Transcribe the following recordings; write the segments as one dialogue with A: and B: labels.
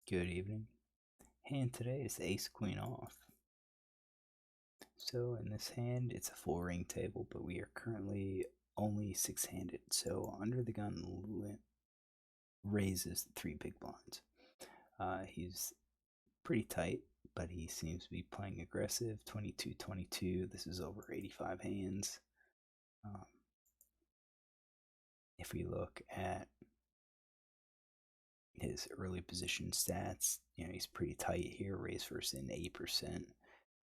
A: Good evening. Hand today is ace queen off. So in this hand, it's a full ring table, but we are currently only six-handed. So under the gun raises the three big blinds. He's pretty tight, but he seems to be playing aggressive. 22-22. This is over 85 hands. If we look at his early position stats, he's pretty tight here. Raise first in 8%.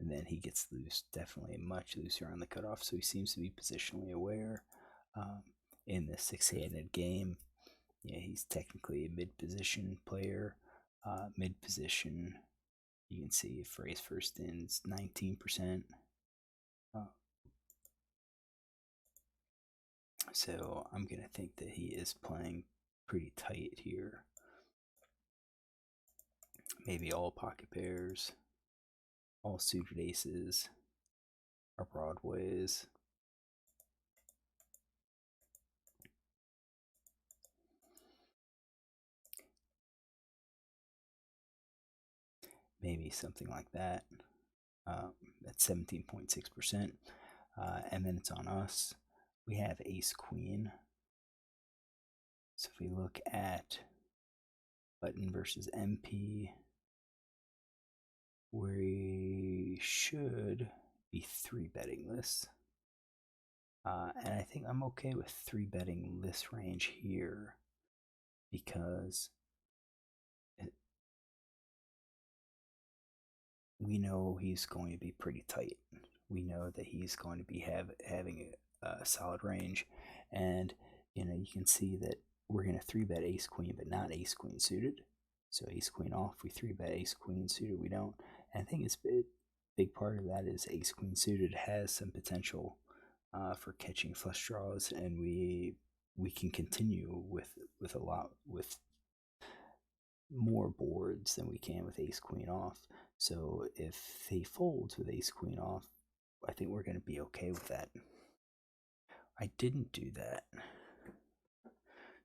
A: And then he gets loose, definitely much looser on the cutoff. So he seems to be positionally aware in the six-handed game. Yeah, he's technically a mid-position player. Mid-position, you can see if raise first in's 19%. So I'm going to think that he is playing pretty tight here. Maybe all pocket pairs, all suited aces, or broadways. Maybe something like that. At 17.6%. And then it's on us. We have ace queen. So if we look at button versus MP, we should be three betting this. And I think I'm okay with three betting this range here because we know he's going to be pretty tight. We know that he's going to be having a solid range, and you can see that we're going to three bet ace queen, but not ace queen suited. So ace queen off, we three bet ace queen suited, we don't. And I think it's a big part of that is ace queen suited has some potential for catching flush draws, and we can continue with a lot with more boards than we can with ace queen off. So if he folds with ace queen off, I think we're going to be okay with that. I didn't do that.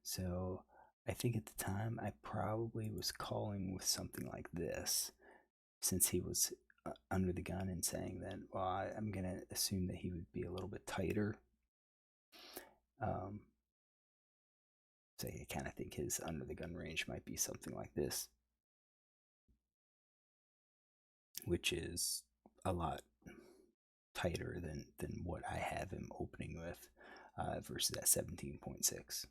A: So I think at the time I probably was calling with something like this, since he was under the gun and saying that, well, I'm going to assume that he would be a little bit tighter. So I kind of think his under the gun range might be something like this, which is a lot tighter than what I have him opening with versus that 17.6.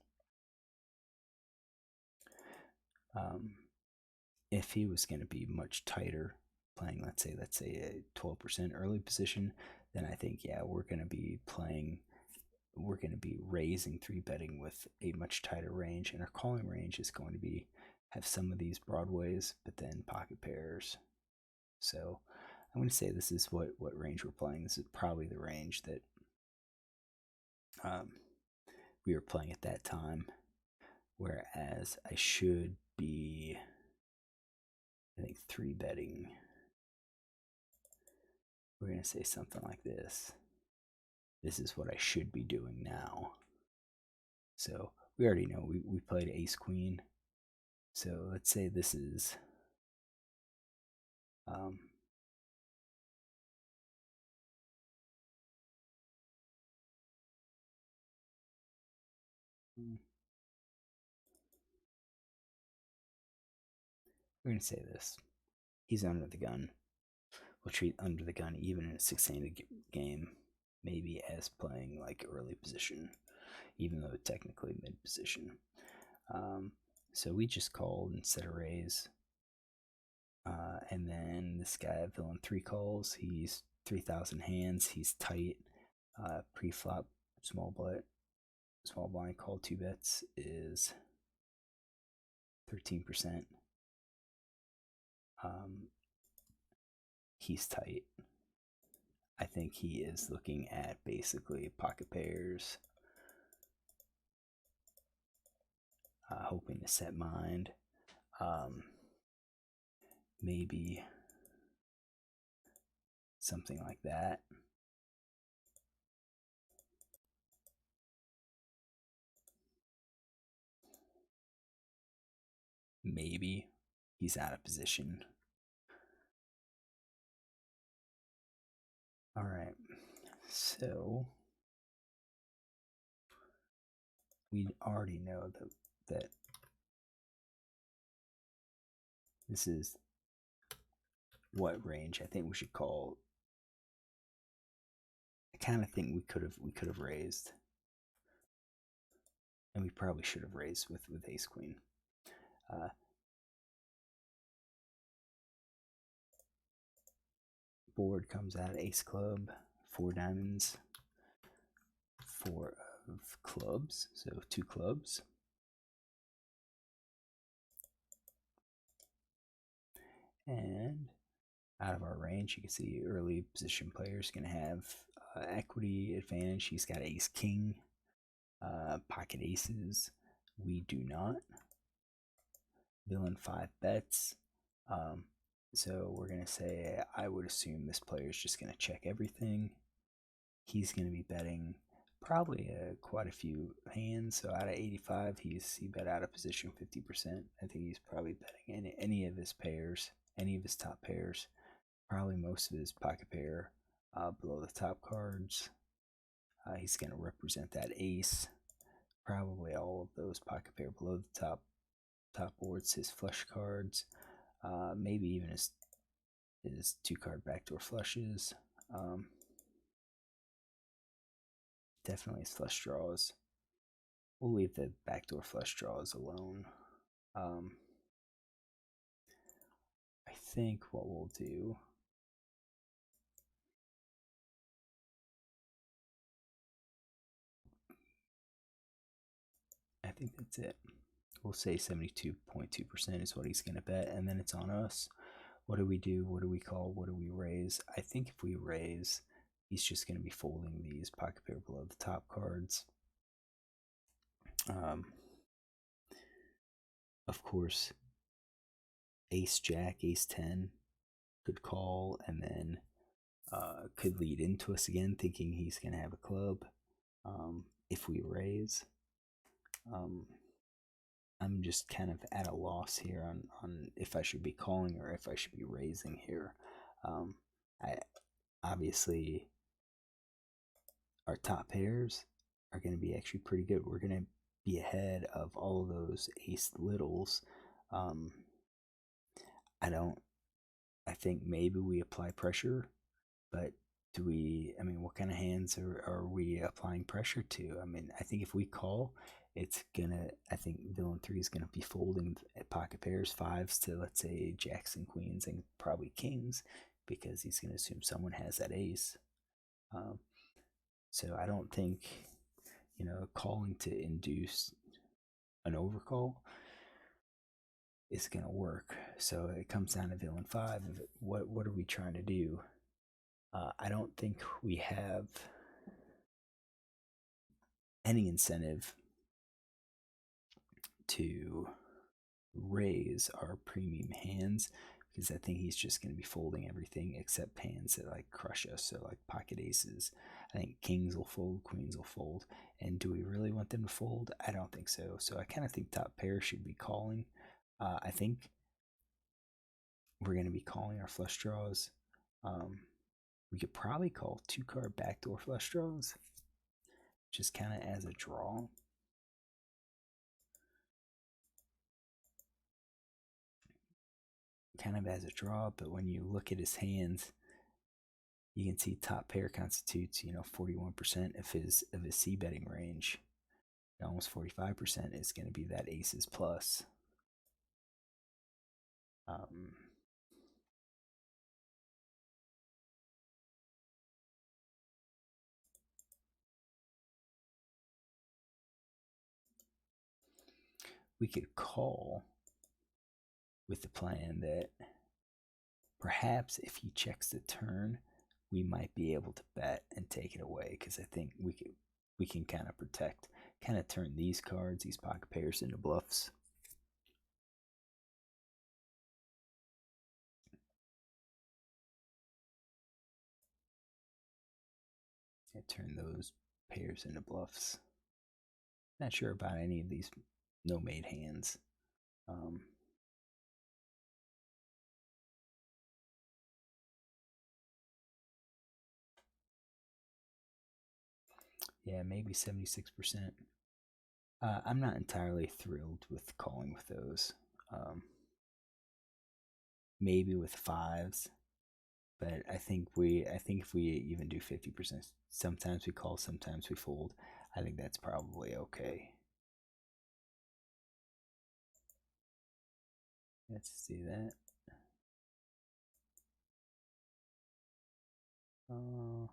A: If he was going to be much tighter, playing let's say a 12% early position, then I think we're going to be raising three betting with a much tighter range, and our calling range is going to be have some of these broadways, but then pocket pairs. So I'm going to say this is what range we're playing. This is probably the range that we were playing at that time, whereas I should be, I think, three betting. We're going to say something like this. This is what I should be doing now. So we already know we played ace queen. So let's say this is we're going to say this. He's under the gun. We'll treat under the gun even in a six-handed game maybe as playing like early position, even though technically mid position. So we just called instead of raise. And then this guy, villain 3 calls. He's 3,000 hands. He's tight. Pre-flop, small blind call 2 bets is 13%. He's tight. I think he is looking at basically pocket pairs, hoping to set mind. Maybe something like that. Maybe he's out of position. All right, so we already know that this is what range I think we should call. I kind of think we could have raised, and we probably should have raised with ace queen. Board comes out ace club, 4 diamonds, 4 of clubs, so 2 clubs. And out of our range, you can see early position players going to have equity advantage. He's got ace king, pocket aces. We do not. Villain 5 bets. So we're going to say I would assume this player is just going to check everything. He's going to be betting probably quite a few hands. So out of 85, he bet out of position 50%. I think he's probably betting any of his pairs, any of his top pairs, probably most of his pocket pair below the top cards. He's going to represent that ace, probably all of those pocket pair below the top boards, his flush cards, maybe even his 2-card backdoor flushes. Definitely his flush draws. We'll leave the backdoor flush draws alone. I think what we'll do, I think that's it. We'll say 72.2% is what he's going to bet, and then it's on us. What do we do? What do we call? What do we raise? I think if we raise, he's just going to be folding these pocket pair below the top cards. Of course, ace jack, ace 10 could call, and then could lead into us again, thinking he's going to have a club. If we raise, I'm just kind of at a loss here on if I should be calling or if I should be raising here. I obviously, our top pairs are going to be actually pretty good. We're going to be ahead of all of those ace littles. I think maybe we apply pressure, but what kind of hands are we applying pressure to? I think if we call, I think villain 3 is gonna be folding at pocket pairs, 5s to, let's say, jacks and queens and probably kings, because he's gonna assume someone has that ace. So I don't think, calling to induce an overcall is gonna work. So it comes down to villain 5. What are we trying to do? I don't think we have any incentive to raise our premium hands, because I think he's just going to be folding everything except hands that like crush us. So like pocket aces, I think kings will fold, queens will fold. And do we really want them to fold? I don't think so. So I kind of think top pair should be calling. I think we're going to be calling our flush draws. We could probably call 2-card backdoor flush draws, just kind of as a draw. Kind of as a draw, but when you look at his hands, you can see top pair constitutes 41% of his C betting range. Almost 45% is going to be that aces plus. We could call with the plan that perhaps if he checks the turn, we might be able to bet and take it away, because I think we can kind of turn these cards, these pocket pairs, into bluffs. And turn those pairs into bluffs. Not sure about any of these no-made hands. Yeah, maybe 76%. I'm not entirely thrilled with calling with those. Um, maybe with fives, but I think if we even do 50%, sometimes we call, sometimes we fold. I think that's probably okay. Let's do that. Uh,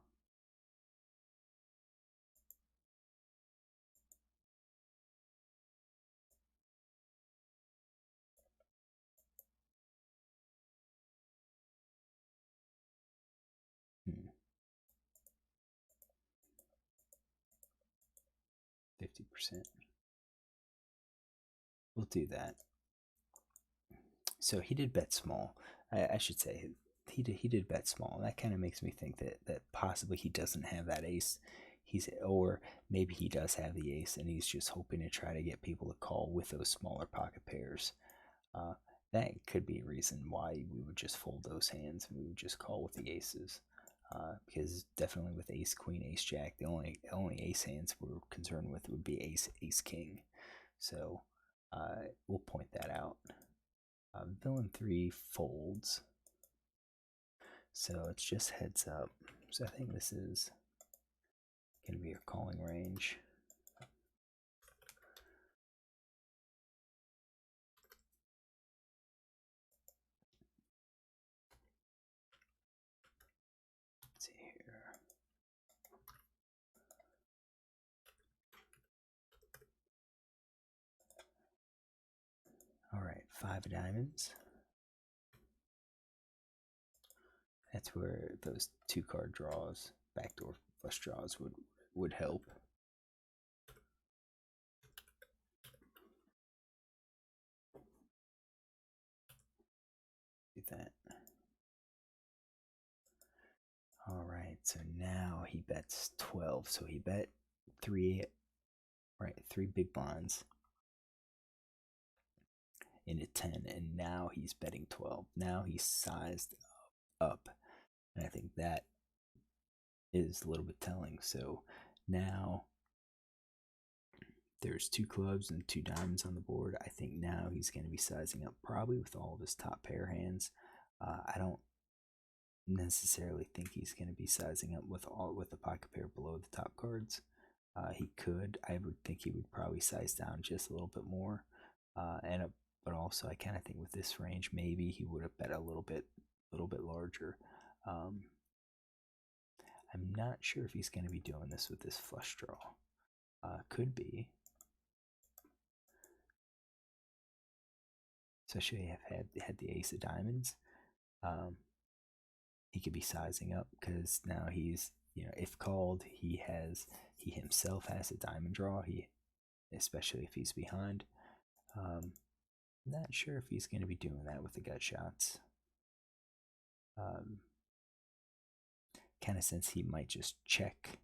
A: 50%. We'll do that. So he did bet small. I should say he did bet small. That kind of makes me think that possibly he doesn't have that ace. Or maybe he does have the ace and he's just hoping to try to get people to call with those smaller pocket pairs. Uh, that could be a reason why we would just fold those hands and we would just call with the aces. Because definitely with ace queen, ace jack, the only ace hands we're concerned with would be ace king. So we'll point that out. Villain 3 folds, so it's just heads up. So I think this is going to be a calling range. Let's see here. All right, 5 of diamonds. That's where those 2-card draws, backdoor flush draws, would help. Do that. All right, so now he bets 12. So he bet 3, right, 3 big blinds into 10, and now he's betting 12. Now he's sized up, and I think that is a little bit telling. So now there's 2 clubs and 2 diamonds on the board. I think now he's going to be sizing up probably with all of his top pair hands. I don't necessarily think he's going to be sizing up with the pocket pair below the top cards. He could. I would think he would probably size down just a little bit more. But also I kind of think with this range maybe he would have bet a little bit larger. I'm not sure if he's going to be doing this with this flush draw. Could be. Especially if had the ace of diamonds. He could be sizing up because now he's, if called, he himself has a diamond draw. Especially if he's behind. Not sure if he's going to be doing that with the gut shots. Kind of sense he might just check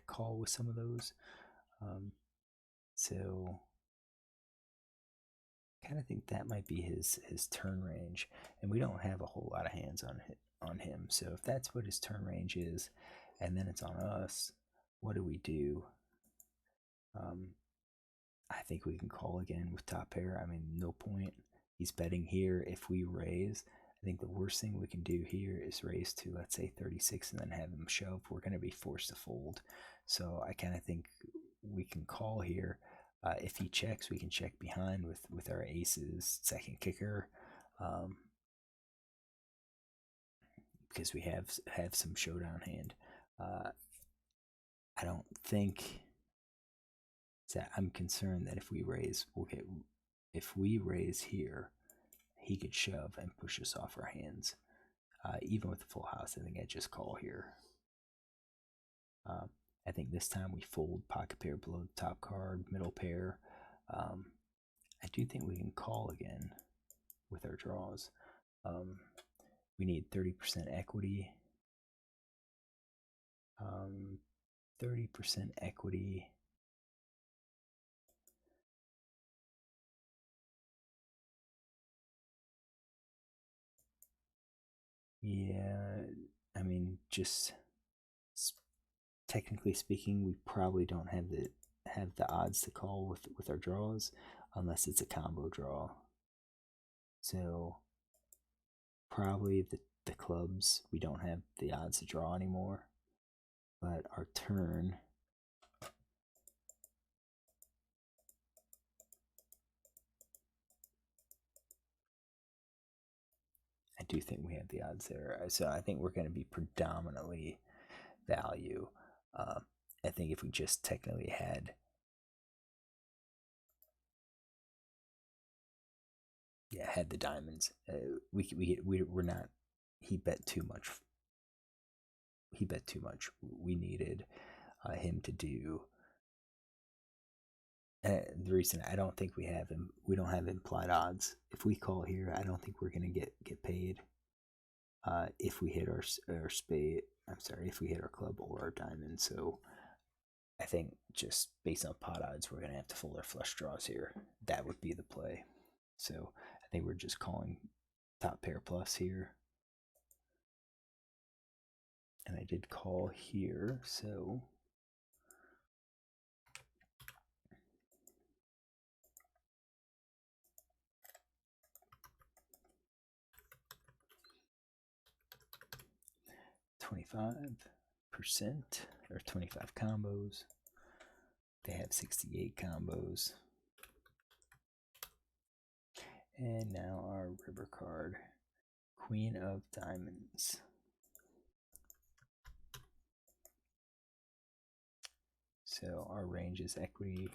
A: call with some of those. So kind of think that might be his turn range, and we don't have a whole lot of hands on him. So if that's what his turn range is, and then it's on us, what do we do? I think we can call again with top pair. I mean, no point. He's betting here. If we raise, I think the worst thing we can do here is raise to, let's say, 36 and then have him shove. We're going to be forced to fold. So I kind of think we can call here. If he checks, we can check behind with our aces, second kicker, because we have some showdown hand. I don't think. So I'm concerned that if we raise, if we raise here, he could shove and push us off our hands. Even with the full house, I think I just call here. I think this time we fold pocket pair below the top card, middle pair. I do think we can call again with our draws. We need 30% equity. 30% equity. Yeah, I mean, just technically speaking, we probably don't have the odds to call with our draws unless it's a combo draw. So probably the clubs, we don't have the odds to draw anymore. But our turn, I do think we have the odds there. So I think we're going to be predominantly value. I think if we just technically had, had the diamonds, we're not. He bet too much. He bet too much. We needed him to do. The reason I don't think we don't have implied odds. If we call here, I don't think we're gonna get paid. If we hit our spade, I'm sorry, if we hit our club or our diamond. So I think just based on pot odds, we're gonna have to fold our flush draws here. That would be the play. So I think we're just calling top pair plus here. And I did call here, so %, or 25 combos. They have 68 combos. And now our river card, Queen of Diamonds. So our range is equity.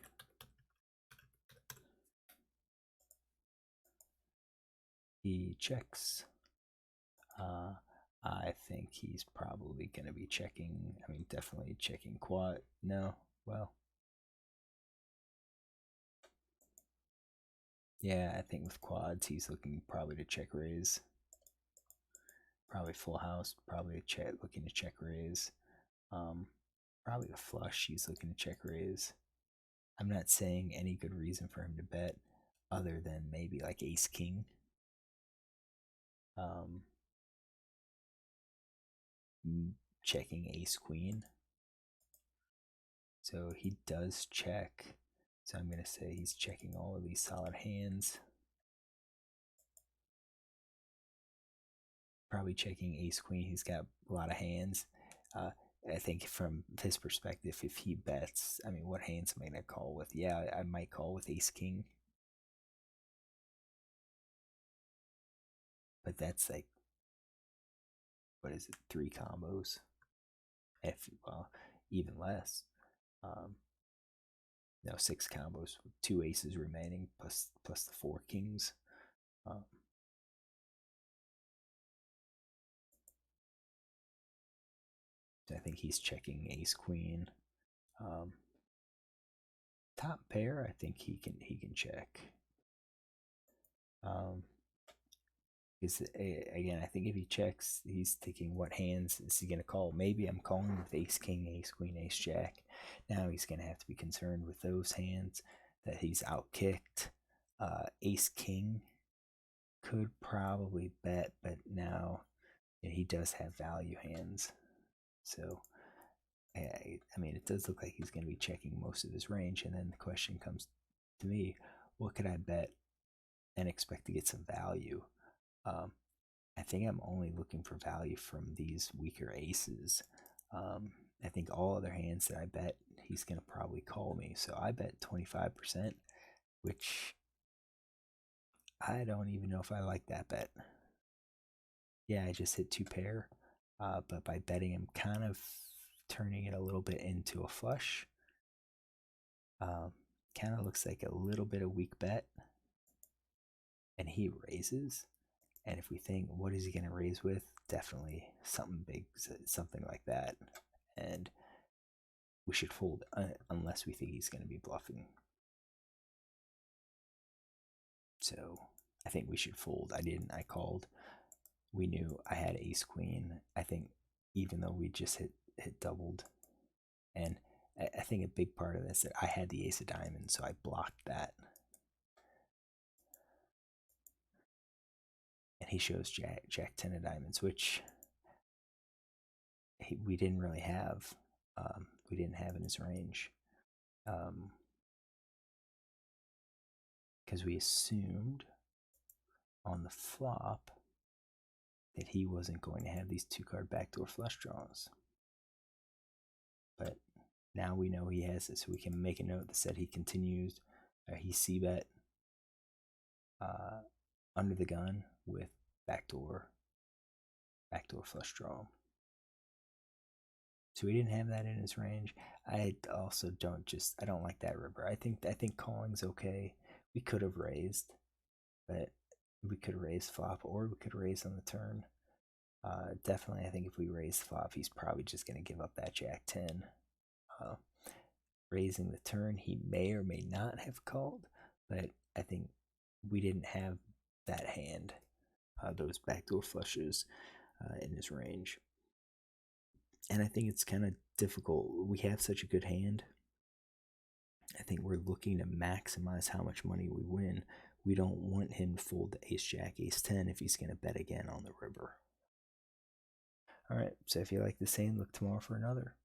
A: He checks. I think he's probably going to be checking. I mean, definitely checking quad. No, well. Yeah, I think with quads, he's looking probably to check raise. Probably full house, probably looking to check raise. Probably a flush, he's looking to check raise. I'm not saying any good reason for him to bet other than maybe like ace king. Checking ace queen. So he does check. So I'm going to say he's checking all of these solid hands. Probably checking ace queen. He's got a lot of hands. I think from his perspective, if he bets, I mean, what hands am I going to call with? Yeah, I might call with ace king. But that's like, what is it, 3 combos? Well, even less. No, 6 combos with 2 aces remaining plus the 4 kings. I think he's checking ace queen. Top pair, I think he can check. Is again, I think if he checks, he's thinking what hands is he gonna call? Maybe I'm calling with ace king, ace queen, ace jack. Now he's gonna have to be concerned with those hands that he's outkicked. Ace king could probably bet, but now he does have value hands. So I mean, it does look like he's going to be checking most of his range. And then the question comes to me, what could I bet and expect to get some value? I think I'm only looking for value from these weaker aces. I think all other hands that I bet, he's going to probably call me. So I bet 25%, which I don't even know if I like that bet. Yeah, I just hit 2 pair. But by betting, I'm kind of turning it a little bit into a flush. Kind of looks like a little bit of weak bet. And he raises. And if we think, what is he going to raise with? Definitely something big, something like that. And we should fold unless we think he's going to be bluffing. So I think we should fold. I called. We knew I had ace queen. I think even though we just hit doubled. And I think a big part of this that I had the ace of diamonds, so I blocked that. And he shows jack 10 of diamonds, which we didn't really have. we didn't have in his range. Because we assumed on the flop that he wasn't going to have these 2-card backdoor flush draws. But now we know he has it, so we can make a note that said he continues, he c-bet under the gun with backdoor flush draw. So he didn't have that in his range. I also I don't like that river. I think calling's okay. We could have raised, but we could raise flop or we could raise on the turn. Definitely, I think if we raise flop, he's probably just going to give up that Jack 10. Raising the turn, he may or may not have called, but I think we didn't have that hand, those backdoor flushes in his range. And I think it's kind of difficult. We have such a good hand. I think we're looking to maximize how much money we win. We don't want him to fold the ace jack, ace 10 if he's going to bet again on the river. All right, so if you like this hand, look tomorrow for another.